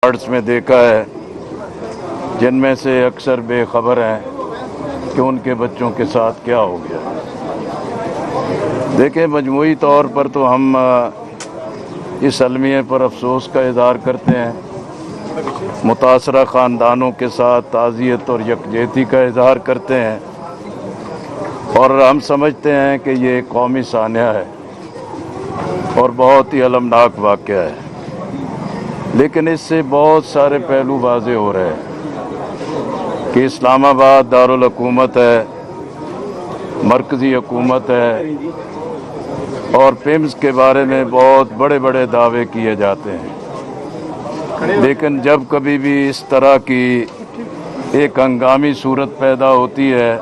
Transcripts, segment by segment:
Wards में देखा है जिनमें से अक्सर बेखबर हैं कि उनके बच्चों के साथ क्या हो गया। देखें, मजमूई तौर पर तो हम इस अलमिये पर अफसोस का इज़हार करते हैं, मुतासरा ख़ानदानों के साथ ताज़ियत और यकजहती का इज़हार करते हैं और हम समझते हैं कि ये कौमी सानिया है और बहुत ही अलमनाक वाक़या है। लेकिन इससे बहुत सारे पहलू वाज़े हो रहे हैं कि इस्लामाबाद दारुल हुकूमत है, मरकज़ी हुकूमत है और पिम्स के बारे में बहुत बड़े बड़े दावे किए जाते हैं। लेकिन जब कभी भी इस तरह की एक हंगामी सूरत पैदा होती है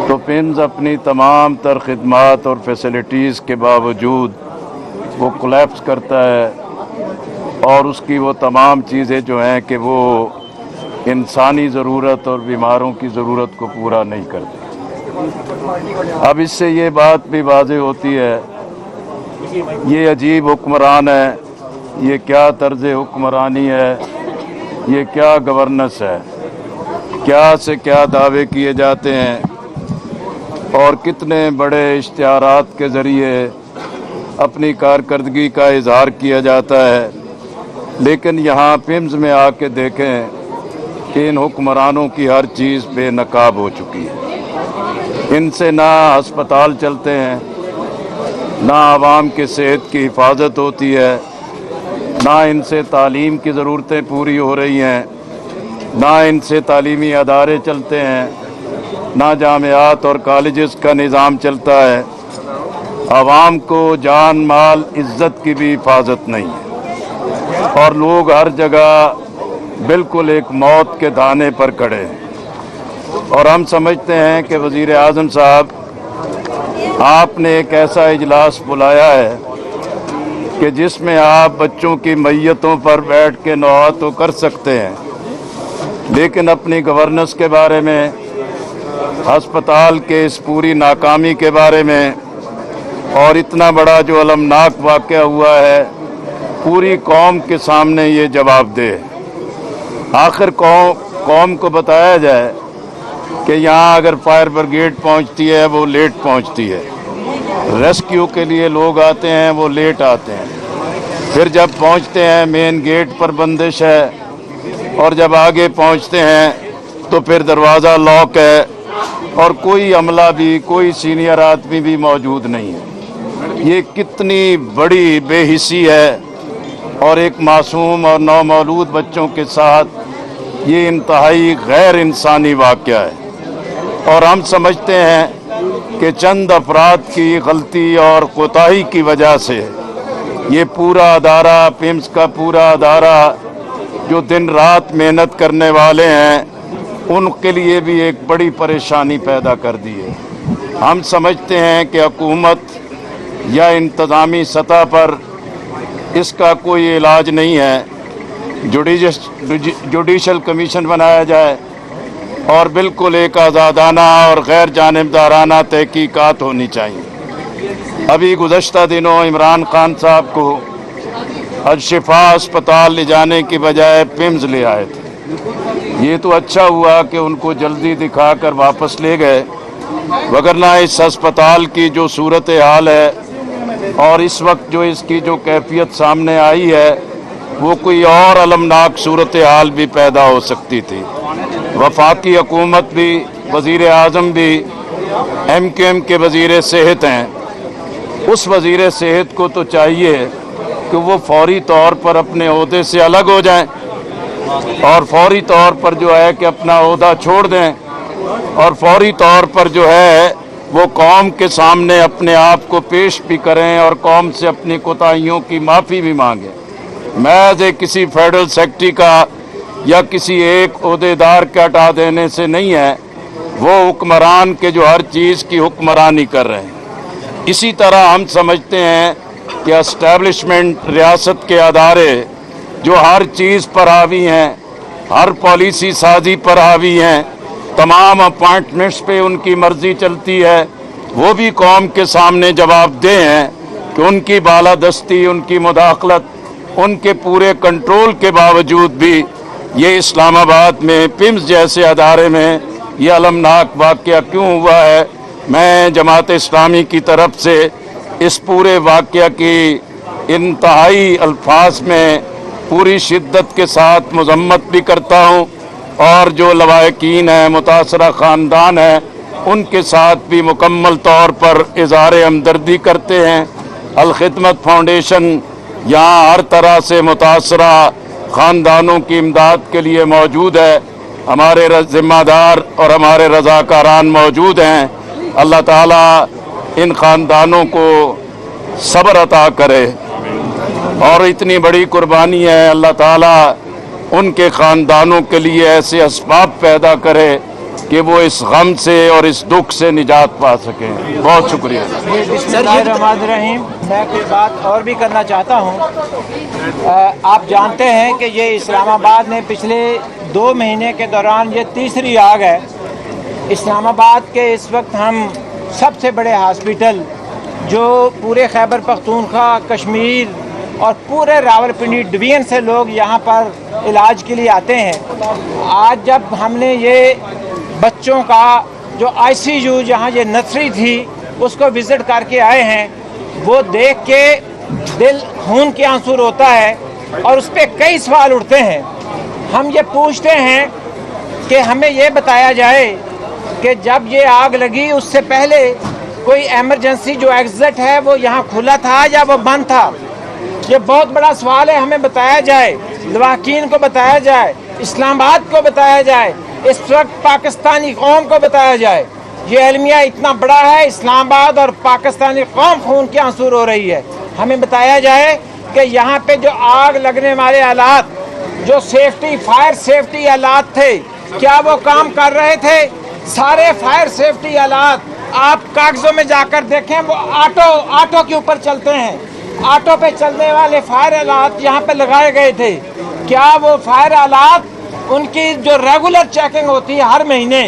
तो पिम्स अपनी तमाम तर खिदमात और फैसिलिटीज़ के बावजूद वो कोलैप्स करता है और उसकी वो तमाम चीज़ें जो हैं कि वो इंसानी ज़रूरत और बीमारों की ज़रूरत को पूरा नहीं करती। अब इससे ये बात भी वाज़ेह होती है, ये अजीब हुक्मरान है, ये क्या तर्ज़ हुक्मरानी है, ये क्या गवर्नेंस है, क्या से क्या दावे किए जाते हैं और कितने बड़े इश्तिहारात के ज़रिए अपनी कारकर्दगी का इज़हार किया जाता है। लेकिन यहाँ पिम्स में आके देखें कि इन हुक्मरानों की हर चीज़ बेनकाब हो चुकी है। इनसे ना अस्पताल चलते हैं, ना आवाम के सेहत की हिफाजत होती है, ना इनसे तालीम की ज़रूरतें पूरी हो रही हैं, ना इनसे तालीमी अदारे चलते हैं, ना जामियात और कॉलेजेस का निज़ाम चलता है। आवाम को जान माल इज़्ज़त की भी हिफाजत नहीं है और लोग हर जगह बिल्कुल एक मौत के दाने पर खड़े हैं। और हम समझते हैं कि वज़ीर आज़म साहब, आपने एक ऐसा इजलास बुलाया है कि जिसमें आप बच्चों की मैयतों पर बैठ के नौआ तो कर सकते हैं, लेकिन अपनी गवर्नेंस के बारे में, अस्पताल के इस पूरी नाकामी के बारे में और इतना बड़ा जो अलमनाक वाक़या हुआ है, पूरी कौम के सामने ये जवाब दे। आखिर कौम को बताया जाए कि यहाँ अगर फायर ब्रिगेड पहुँचती है वो लेट पहुँचती है, रेस्क्यू के लिए लोग आते हैं वो लेट आते हैं, फिर जब पहुँचते हैं मेन गेट पर बंदिश है और जब आगे पहुँचते हैं तो फिर दरवाज़ा लॉक है और कोई अमला भी, कोई सीनियर आदमी भी मौजूद नहीं है। ये कितनी बड़ी बेहिसी है और एक मासूम और नौमौलूद बच्चों के साथ ये इंतहाई गैर इंसानी वाक़या है। और हम समझते हैं कि चंद अफराद की गलती और कोताही की वजह से ये पूरा अदारा, पिम्स का पूरा अदारा जो दिन रात मेहनत करने वाले हैं, उनके लिए भी एक बड़ी परेशानी पैदा कर दी है। हम समझते हैं कि हुकूमत या इंतज़ामी सतह पर इसका कोई इलाज नहीं है। जुडिशल कमीशन बनाया जाए और बिल्कुल एक आज़ादाना और गैर जानिबदाराना तहकीकात होनी चाहिए। अभी गुज़श्ता दिनों इमरान खान साहब को अल-शिफा अस्पताल ले जाने की बजाय पिम्स ले आए थे। ये तो अच्छा हुआ कि उनको जल्दी दिखाकर वापस ले गए, वगरना इस अस्पताल की जो सूरत हाल है और इस वक्त जो इसकी जो कैफियत सामने आई है, वो कोई और अलमनाक सूरत हाल भी पैदा हो सकती थी। वफाकी हुकूमत भी, वज़ीर आज़म भी MQM के वज़ीर सेहत हैं। उस वज़ीर सेहत को तो चाहिए कि वो फौरी तौर पर अपने ओहदे से अलग हो जाएं और फौरी तौर पर जो है कि अपना ओहदा छोड़ दें और फौरी तौर पर जो है वो कौम के सामने अपने आप को पेश भी करें और कौम से अपनी कोताहियों की माफ़ी भी मांगें। महज किसी फेडरल सेक्रेटरी का या किसी एक ओहदेदार के हटा देने से नहीं है, वो हुक्मरान के जो हर चीज़ की हुक्मरानी कर रहे हैं। इसी तरह हम समझते हैं कि एस्टैब्लिशमेंट, रियासत के अदारे जो हर चीज़ पर हावी हैं, हर पॉलिसी साजी पर हावी हैं, तमाम अपॉइंटमेंट्स पे उनकी मर्जी चलती है, वो भी कौम के सामने जवाबदेह हैं कि उनकी बालादस्ती, उनकी मुदाखलत उनके पूरे कंट्रोल के बावजूद भी ये इस्लामाबाद में पिम्स जैसे अदारे में ये अलमनाक वाक़या क्यों हुआ है। मैं जमात इस्लामी की तरफ से इस पूरे वाक़या की इंतहाई अल्फाज में पूरी शिद्दत के साथ मज़म्मत भी करता हूँ और जो लवाहिकीन हैं, मुतासरा ख़ानदान है, उनके साथ भी मुकम्मल तौर पर इज़हार हमदर्दी करते हैं। अल खिदमत फाउंडेशन यहाँ हर तरह से मुतासरा ख़ानदानों की इमदाद के लिए मौजूद है। हमारे ज़िम्मेदार और हमारे रज़ाकारान मौजूद हैं। अल्लाह ताला इन ख़ानदानों को सब्र अता करे और इतनी बड़ी कुर्बानी है, अल्लाह ताला उनके ख़ानदानों के लिए ऐसे असबाब पैदा करे कि वो इस गम से और इस दुख से निजात पा सकें। बहुत शुक्रिया। बिस्मिल्लाहिर्रहमानिर्रहीम। मैं कोई बात और भी करना चाहता हूँ। आप जानते हैं कि ये इस्लामाबाद में पिछले 2 महीने के दौरान ये तीसरी आग है। इस्लामाबाद के इस वक्त हम सबसे बड़े हॉस्पिटल जो पूरे खैबर पख्तूनख्वा, कश्मीर और पूरे रावलपिंडी डिवीज़न से लोग यहाँ पर इलाज के लिए आते हैं। आज जब हमने ये बच्चों का जो ICU जहाँ ये नर्सरी थी उसको विज़िट करके आए हैं, वो देख के दिल खून के आंसू रोता है और उस पर कई सवाल उठते हैं। हम ये पूछते हैं कि हमें ये बताया जाए कि जब ये आग लगी उससे पहले कोई एमरजेंसी जो एग्जिट है वो यहाँ खुला था या वो बंद था। ये बहुत बड़ा सवाल है, हमें बताया जाए, लवाहकीन को बताया जाए, इस्लामाबाद को बताया जाए, इस वक्त पाकिस्तानी कौम को बताया जाए। ये अलमिया इतना बड़ा है, इस्लामाबाद और पाकिस्तानी कौम खून के आंसू रो रही है। हमें बताया जाए कि यहाँ पे जो आग लगने वाले आलात, जो सेफ्टी फायर सेफ्टी आलात थे, क्या वो काम कर रहे थे? सारे फायर सेफ्टी आलात आप कागजों में जाकर देखें, वो ऑटो के ऊपर चलते हैं। ऑटो पे चलने वाले फायर आलात यहाँ पे लगाए गए थे। क्या वो फायर आलात, उनकी जो रेगुलर चेकिंग होती है हर महीने,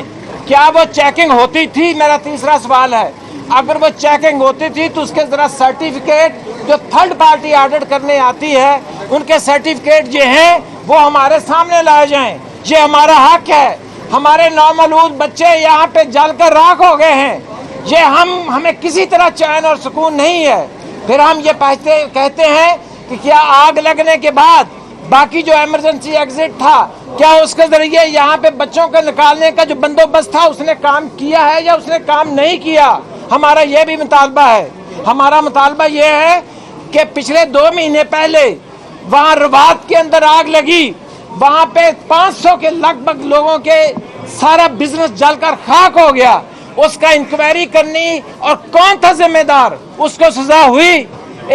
क्या वो चेकिंग होती थी? मेरा तीसरा सवाल है, अगर वो चेकिंग होती थी तो उसके ज़रा सर्टिफिकेट जो थर्ड पार्टी ऑडिट करने आती है, उनके सर्टिफिकेट जो हैं वो हमारे सामने लाए जाएं। ये हमारा हक है। हमारे नौमौलूद बच्चे यहाँ पे जलकर राख हो गए हैं। ये हमें किसी तरह चैन और सुकून नहीं है। फिर हम ये कहते हैं कि क्या आग लगने के बाद बाकी जो इमरजेंसी एग्जिट था, क्या उसके जरिए यहाँ पे बच्चों को निकालने का जो बंदोबस्त था उसने काम किया है या उसने काम नहीं किया? हमारा ये भी मुतालबा है। हमारा मुतालबा ये है कि पिछले 2 महीने पहले वहाँ रबात के अंदर आग लगी, वहाँ पे 500 के लगभग लोगों के सारा बिजनेस जलकर खाक हो गया। उसका इंक्वायरी करनी और कौन था जिम्मेदार, उसको सजा हुई।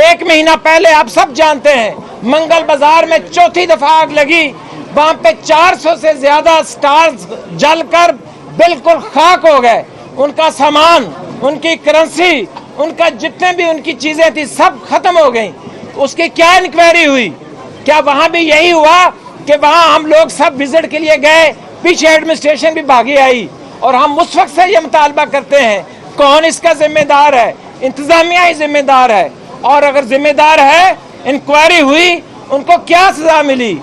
1 महीना पहले आप सब जानते हैं मंगल बाजार में चौथी दफा आग लगी, वहाँ पे 400 से ज्यादा स्टॉल्स जलकर बिल्कुल खाक हो गए। उनका सामान, उनकी करेंसी, उनका जितने भी उनकी चीजें थी सब खत्म हो गई। उसकी क्या इंक्वायरी हुई? क्या वहाँ भी यही हुआ कि वहाँ हम लोग सब विजिट के लिए गए, पीछे एडमिनिस्ट्रेशन भी भागी आई? और हम उस वक्त से ये मुतालबा करते हैं, कौन इसका जिम्मेदार है? इंतजामिया ही जिम्मेदार है। और अगर जिम्मेदार है, इंक्वायरी हुई, उनको क्या सजा मिली?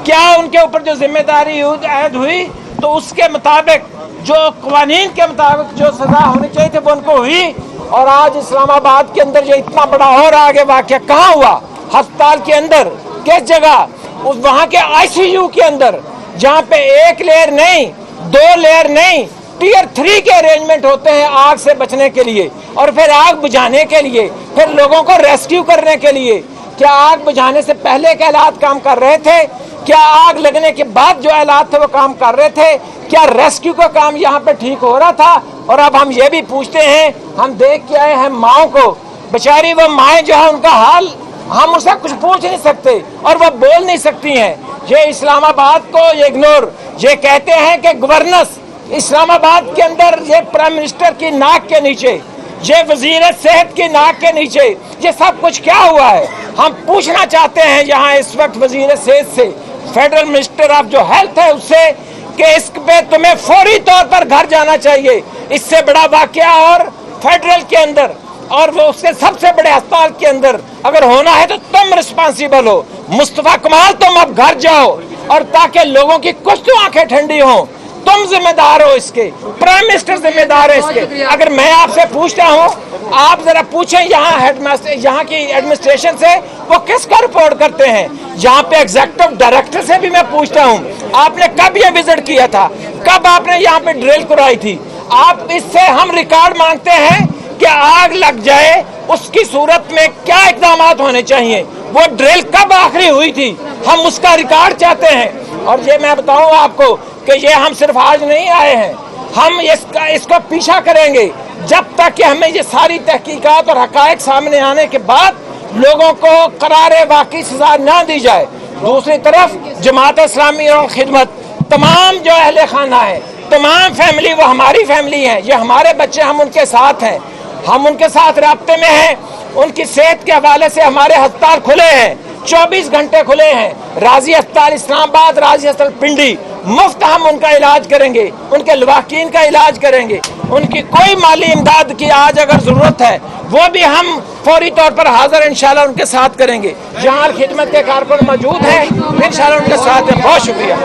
क्या उनके ऊपर जो जिम्मेदारी आयद हुई तो उसके मुताबिक, जो कवानीन के मुताबिक जो सजा होनी चाहिए थी वो उनको हुई? और आज इस्लामाबाद के अंदर ये इतना बड़ा और आगे वाक़या कहाँ हुआ? अस्पताल के अंदर, किस जगह? उस वहाँ के ICU के अंदर, जहाँ पे 1 लेयर नहीं, 2 लेयर नहीं, Tier 3 के अरेंजमेंट होते हैं आग से बचने के लिए और फिर आग बुझाने के लिए, फिर लोगों को रेस्क्यू करने के लिए। क्या आग बुझाने से पहले के हालात काम कर रहे थे? क्या आग लगने के बाद जो हालात थे वो काम कर रहे थे? क्या रेस्क्यू का काम यहाँ पे ठीक हो रहा था? और अब हम ये भी पूछते हैं, हम देख के आए हैं माओ को, बेचारी वो माएँ जो है उनका हाल हम उससे कुछ पूछ नहीं सकते और वो बोल नहीं सकती हैं। ये इस्लामाबाद को इग्नोर, ये कहते हैं कि गवर्नेंस इस्लामाबाद के अंदर, ये प्राइम मिनिस्टर की नाक के नीचे, ये वजीर सेहत की नाक के नीचे ये सब कुछ क्या हुआ है? हम पूछना चाहते हैं यहाँ इस वक्त वजीर सेहत से, फेडरल मिनिस्टर ऑफ जो हेल्थ है उससे, कि इस पे तुम्हें फौरी तौर पर घर जाना चाहिए। इससे बड़ा वाकया और फेडरल के अंदर اور وہ اس کے سب سے بڑے अस्पताल के अंदर अगर होना है तो तुम रिस्पॉन्सिबल हो। मुस्तफा कमाल तुम अब घर जाओ और ताकि लोगों की कुछ तो आंखें ठंडी हों। तुम जिम्मेदार हो इसके, प्राइम मिनिस्टर जिम्मेदार है इसके। अगर मैं आपसे पूछता हूँ, आप जरा पूछें यहाँ हेडमास्टर, यहाँ की एडमिनिस्ट्रेशन से वो किसका रिपोर्ट करते हैं। यहाँ पे एग्जीक्यूटिव डायरेक्टर से भी मैं पूछता हूँ, आपने कब ये विजिट किया था, कब आपने यहाँ पे ड्रिल कराई थी। आप इससे हम रिकॉर्ड मांगते हैं कि आग लग जाए उसकी सूरत में क्या इकदाम होने चाहिए, वो ड्रिल कब आखिरी हुई थी, हम उसका रिकॉर्ड चाहते हैं। और ये मैं बताऊं आपको कि ये हम सिर्फ आज नहीं आए हैं, हम इसको पीछा करेंगे जब तक कि हमें ये सारी तहकीकात और हकायक सामने आने के बाद लोगों को करारे वाकई सजा ना दी जाए। दूसरी तरफ जमात इस्लामी और खिदमत, तमाम जो अहले खाना है, तमाम फैमिली, वो हमारी फैमिली है, ये हमारे बच्चे, हम उनके साथ हैं, हम उनके साथ राब्ते में हैं। उनकी सेहत के हवाले से हमारे अस्पताल खुले हैं, 24 घंटे खुले हैं। राजी अस्पताल इस्लामाबाद, राजी अस्पताल पिंडी, मुफ्त हम उनका इलाज करेंगे, उनके लवाकीन का इलाज करेंगे। उनकी कोई माली इमदाद की आज अगर ज़रूरत है वो भी हम फौरी तौर पर हाजिर इंशाल्लाह उनके साथ करेंगे। जहाँ खिदमत के कारकुन मौजूद हैं इंशाल्लाह उनके साथ हैं। बहुत शुक्रिया।